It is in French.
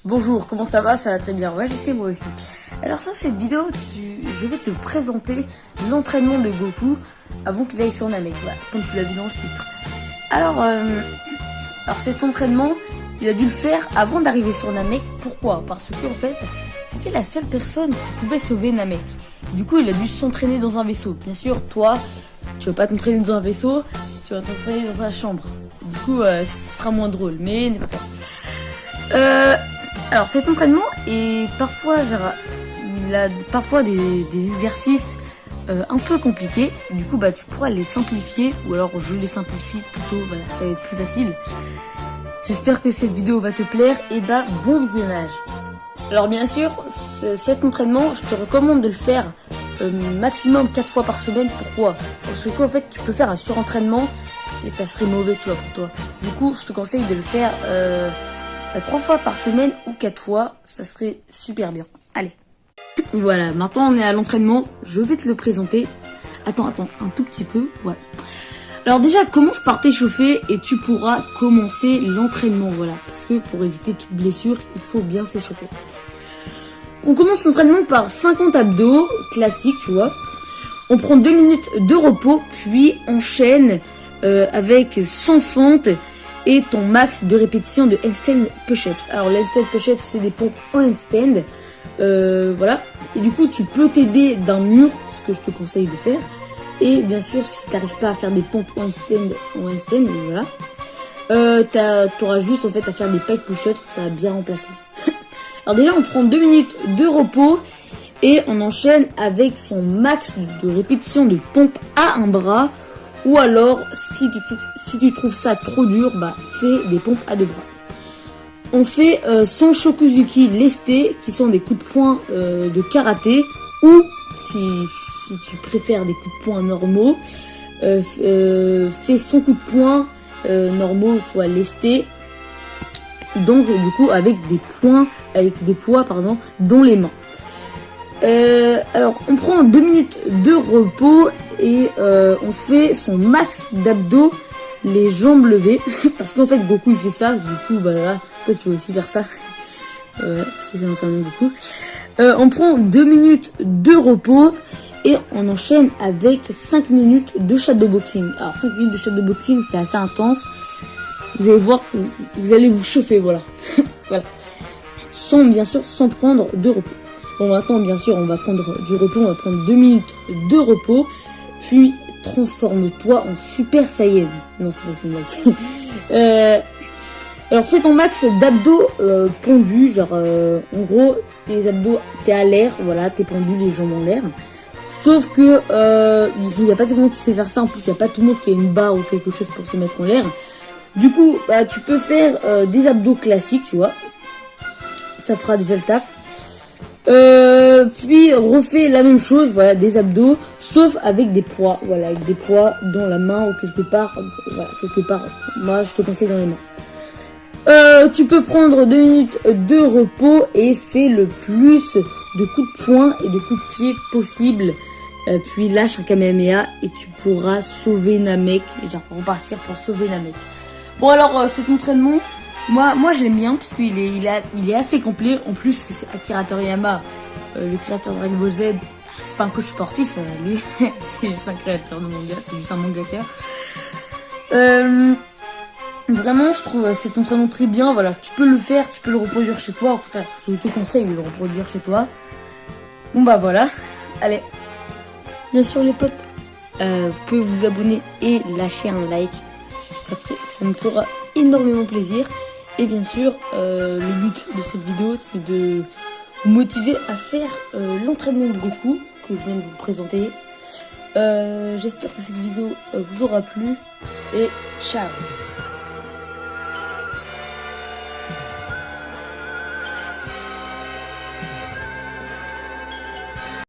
Bonjour, comment ça va? Ça va très bien. Ouais, je sais, moi aussi. Alors, sur cette vidéo, je vais te présenter l'entraînement de Goku avant qu'il aille sur Namek. Voilà, comme tu l'as vu dans le titre. Alors cet entraînement, il a dû le faire avant d'arriver sur Namek. Pourquoi? Parce que, en fait, c'était la seule personne qui pouvait sauver Namek. Du coup, il a dû s'entraîner dans un vaisseau. Bien sûr, toi, tu vas pas t'entraîner dans un vaisseau, tu vas t'entraîner dans ta chambre. Du coup, ce sera moins drôle, mais n'aie pas peur. Alors cet entraînement est parfois, il a parfois des exercices un peu compliqués. Du coup, tu pourras les simplifier, ou alors je les simplifie plutôt. Voilà, ça va être plus facile. J'espère que cette vidéo va te plaire et bon visionnage. Alors bien sûr, cet entraînement, je te recommande de le faire maximum 4 fois par semaine. Pourquoi? Parce qu'en fait, tu peux faire un surentraînement et ça serait mauvais, tu vois, pour toi. Du coup, je te conseille de le faire 3 fois par semaine ou 4 fois, ça serait super bien. Allez. Voilà, maintenant on est à l'entraînement, je vais te le présenter. Attends, un tout petit peu, voilà. Alors déjà, commence par t'échauffer et tu pourras commencer l'entraînement, voilà. Parce que pour éviter toute blessure, il faut bien s'échauffer. On commence l'entraînement par 50 abdos, classique, tu vois. On prend 2 minutes de repos, puis enchaîne avec 100 fentes et ton max de répétition de handstand push-ups. Alors les handstand push-ups, c'est des pompes en handstand, voilà. Et du coup, tu peux t'aider d'un mur, ce que je te conseille de faire. Et bien sûr, si tu n'arrives pas à faire des pompes en handstand, voilà, t'auras juste en fait à faire des pike push-ups, ça va bien remplacer. Alors déjà, on prend 2 minutes de repos et on enchaîne avec son max de répétition de pompe à un bras. Ou alors, si tu trouves ça trop dur, fais des pompes à 2 bras. On fait 100 shokuzuki lestés, qui sont des coups de poing de karaté. Ou, si tu préfères des coups de poing normaux, fais 100 coups de poing normaux, tu vois, lestés. Donc, du coup, avec des poids, dans les mains. Alors, on prend 2 minutes de repos et on fait son max d'abdos, les jambes levées. Parce qu'en fait, Goku, il fait ça. Du coup, voilà, toi, tu vas aussi faire ça. Parce que c'est notamment Goku. On prend 2 minutes de repos et on enchaîne avec 5 minutes de shadowboxing. Alors, 5 minutes de shadowboxing, c'est assez intense. Vous allez voir que vous allez vous chauffer, voilà. Voilà. Bien sûr, sans prendre de repos. Bon, maintenant, bien sûr, on va prendre du repos. On va prendre 2 minutes de repos. Puis, transforme-toi en Super Saiyan. Non, c'est pas une blague. Alors, fais ton max d'abdos pendus. Genre, en gros, tes abdos, t'es à l'air. Voilà, t'es pendu, les jambes en l'air. Sauf que, il n'y a pas tout le monde qui sait faire ça. En plus, il n'y a pas tout le monde qui a une barre ou quelque chose pour se mettre en l'air. Du coup, tu peux faire des abdos classiques, tu vois. Ça fera déjà le taf. Puis refais la même chose, voilà, des abdos, sauf avec des poids, voilà, avec des poids dans la main ou quelque part, voilà, quelque part. Moi, je te conseille dans les mains. Tu peux prendre 2 minutes de repos et fais le plus de coups de poing et de coups de pied possible. Puis lâche un Kamehameha et tu pourras sauver Namek, genre repartir pour sauver Namek. Bon alors cet entraînement, moi je l'aime bien parce qu'il est assez complet. En plus que c'est Akira Toriyama, le créateur de Dragon Ball Z, c'est pas un coach sportif, lui, c'est juste un créateur de manga, c'est juste un mangaka. Vraiment, je trouve cet entraînement très bien. Voilà, tu peux le faire, tu peux le reproduire chez toi. Je te conseille de le reproduire chez toi. Bon voilà, allez. Bien sûr les potes, vous pouvez vous abonner et lâcher un like. Ça me fera énormément plaisir. Et bien sûr, le but de cette vidéo, c'est de vous motiver à faire l'entraînement de Goku que je viens de vous présenter. J'espère que cette vidéo vous aura plu. Et ciao!